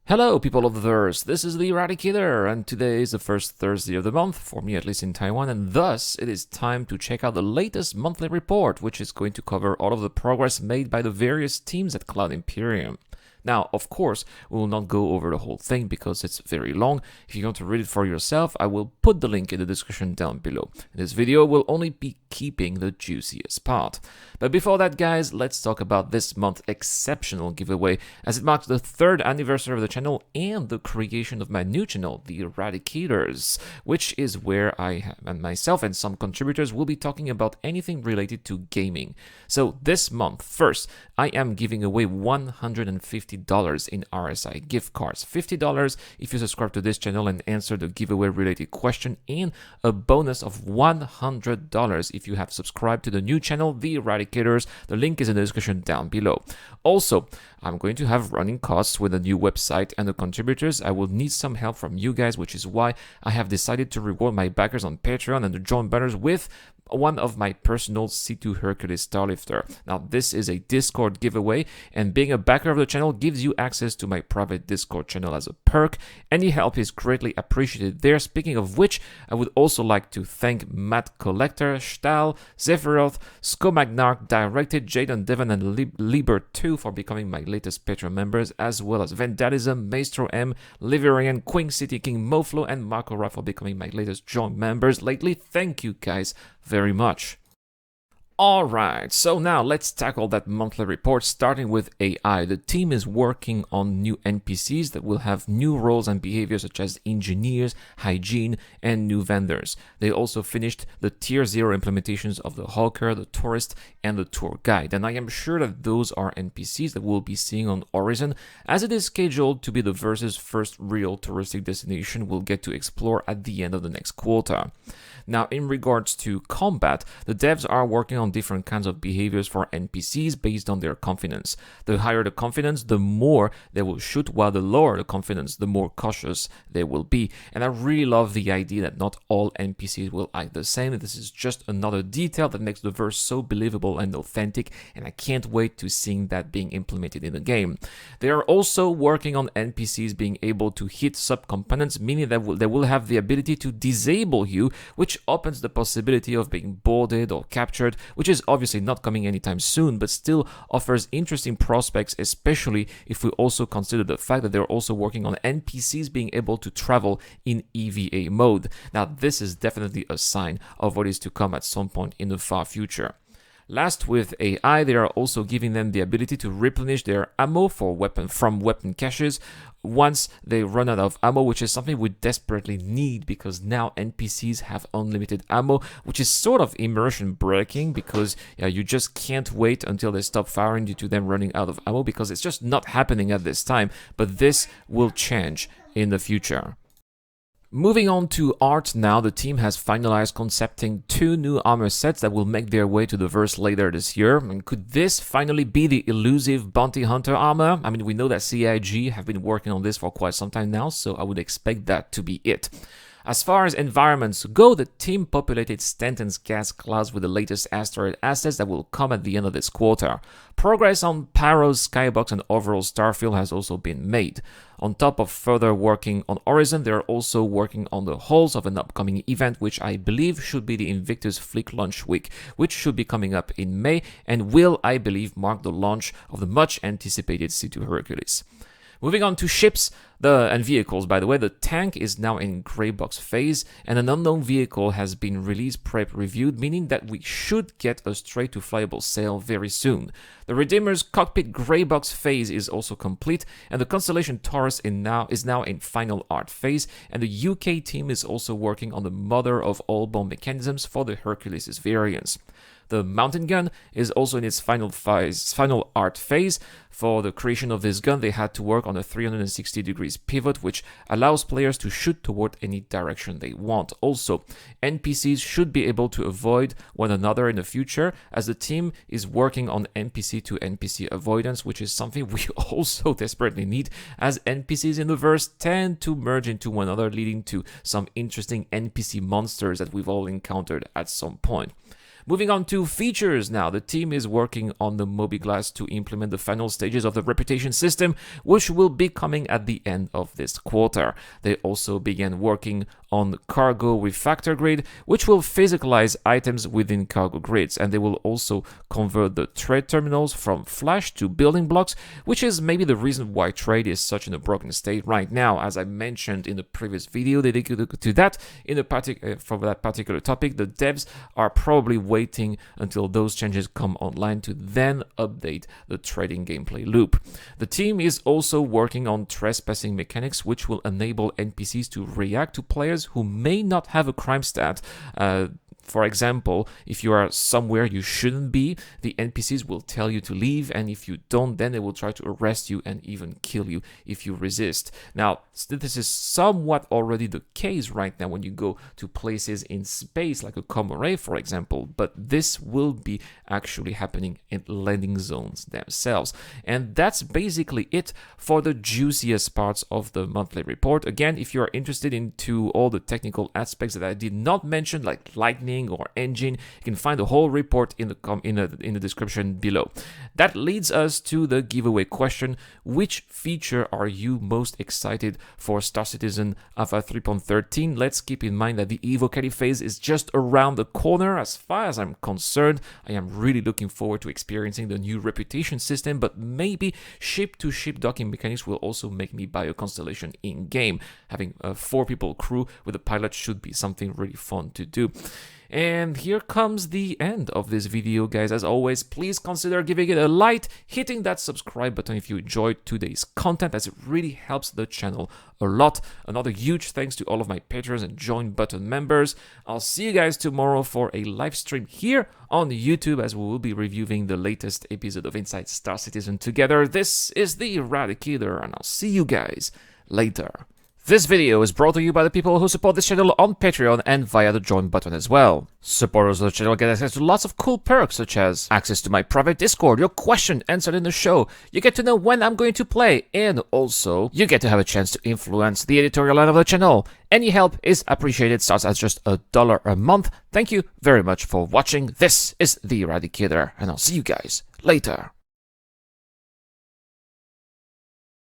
Hello, people of the verse. This is the Eradicator, and today is the first Thursday of the month, for me at least in Taiwan, and thus it is time to check out the latest monthly report, which is going to cover all of the progress made by the various teams at Cloud Imperium. Now, of course, we will not go over the whole thing because it's very long. If you want to read it for yourself, I will put the link in the description down below. This video will only be keeping the juiciest part. But before that, guys, let's talk about this month's exceptional giveaway, as it marks the 3rd anniversary of the channel and the creation of my new channel, the Eradicators, which is where I and myself and some contributors will be talking about anything related to gaming. So this month, first, I am giving away $150 in RSI gift cards, $50 if you subscribe to this channel and answer the giveaway related question, and a bonus of $100 if you have subscribed to the new channel, the Eradicators. The link is in the description down below. Also, I'm going to have running costs with a new website and the contributors. I will need some help from you guys, which is why I have decided to reward my backers on Patreon and the join banners with one of my personal C2 Hercules Starlifter. Now, this is a Discord giveaway, and being a backer of the channel gives you access to my private Discord channel as a perk. Any help is greatly appreciated there. Speaking of which, I would also like to thank Matt Collector, Stahl, Zephyroth, Scomagnarch, Directed, Jaden Devon, and Liber2 for becoming my latest Patreon members, as well as Vandalism, Maestro M, Liverian, Queen City King, Moflo, and Marco Ra for becoming my latest joint members lately. Thank you guys very much. Alright, so now let's tackle that monthly report, starting with AI. The team is working on new NPCs that will have new roles and behaviors such as engineers, hygiene, and new vendors. They also finished the tier 0 implementations of the hawker, the tourist, and the tour guide, and I am sure that those are NPCs that we'll be seeing on Horizon, as it is scheduled to be the Verse's first real touristic destination we'll get to explore at the end of the next quarter. Now, in regards to combat, the devs are working on different kinds of behaviors for NPCs based on their confidence. The higher the confidence, the more they will shoot, while the lower the confidence, the more cautious they will be. And I really love the idea that not all NPCs will act the same. This is just another detail that makes the verse so believable and authentic, and I can't wait to seeing that being implemented in the game. They are also working on NPCs being able to hit sub-components, meaning that they will have the ability to disable you, which opens the possibility of being boarded or captured, which is obviously not coming anytime soon, but still offers interesting prospects, especially if we also consider the fact that they're also working on NPCs being able to travel in EVA mode. Now, this is definitely a sign of what is to come at some point in the far future. Last, with AI, they are also giving them the ability to replenish their ammo from weapon caches once they run out of ammo, which is something we desperately need because now NPCs have unlimited ammo, which is sort of immersion breaking because you just can't wait until they stop firing due to them running out of ammo, because it's just not happening at this time, but this will change in the future. Moving on to art now, the team has finalized concepting 2 new armor sets that will make their way to the verse later this year. And could this finally be the elusive bounty hunter armor? I mean, we know that CIG have been working on this for quite some time now, so I would expect that to be it. As far as environments go, the team populated Stanton's gas clouds with the latest asteroid assets that will come at the end of this quarter. Progress on Pyro's skybox and overall Starfield has also been made. On top of further working on Horizon, they are also working on the hulls of an upcoming event, which I believe should be the Invictus Fleet Launch Week, which should be coming up in May and will, I believe, mark the launch of the much anticipated C2 Hercules. Moving on to ships and vehicles, by the way, the tank is now in grey box phase, and an unknown vehicle has been release prep reviewed, meaning that we should get a straight to flyable sail very soon. The Redeemer's cockpit grey box phase is also complete, and the Constellation Taurus is now in final art phase, and the UK team is also working on the mother of all bomb mechanisms for the Hercules variants. The mountain gun is also in its final art phase. For the creation of this gun, they had to work on a 360 degrees pivot, which allows players to shoot toward any direction they want. Also, NPCs should be able to avoid one another in the future, as the team is working on NPC to NPC avoidance, which is something we also desperately need, as NPCs in the verse tend to merge into one another, leading to some interesting NPC monsters that we've all encountered at some point. Moving on to features now. The team is working on the Mobiglass to implement the final stages of the reputation system, which will be coming at the end of this quarter. They also began working on Cargo Refactor Grid, which will physicalize items within cargo grids, and they will also convert the trade terminals from Flash to building blocks, which is maybe the reason why trade is such in a broken state right now. As I mentioned in the previous video dedicated to that, for that particular topic, the devs are probably waiting until those changes come online to then update the trading gameplay loop. The team is also working on trespassing mechanics, which will enable NPCs to react to players who may not have a crime stat. For example, if you are somewhere you shouldn't be, the NPCs will tell you to leave, and if you don't, then they will try to arrest you and even kill you if you resist. Now, this is somewhat already the case right now when you go to places in space, like a Comoray, for example, but this will be actually happening in landing zones themselves. And that's basically it for the juiciest parts of the monthly report. Again, if you are interested into all the technical aspects that I did not mention, like lightning or engine, you can find the whole report in the description below. That leads us to the giveaway question: which feature are you most excited for Star Citizen Alpha 3.13? Let's keep in mind that the Evo Caddy phase is just around the corner. As far as I'm concerned, I am really looking forward to experiencing the new reputation system, but maybe ship-to-ship docking mechanics will also make me buy a Constellation in-game. Having a 4-people crew with a pilot should be something really fun to do. And here comes the end of this video, guys. As always, please consider giving it a like, hitting that subscribe button if you enjoyed today's content, as it really helps the channel a lot. Another huge thanks to all of my patrons and join button members. I'll see you guys tomorrow for a live stream here on YouTube, as we will be reviewing the latest episode of Inside Star Citizen together. This is the Eradicator, and I'll see you guys later. This video is brought to you by the people who support this channel on Patreon and via the join button as well. Supporters of the channel get access to lots of cool perks, such as access to my private Discord, your question answered in the show, you get to know when I'm going to play, and also you get to have a chance to influence the editorial line of the channel. Any help is appreciated, starts at just $1 a month. Thank you very much for watching. This is the Eradicator, and I'll see you guys later.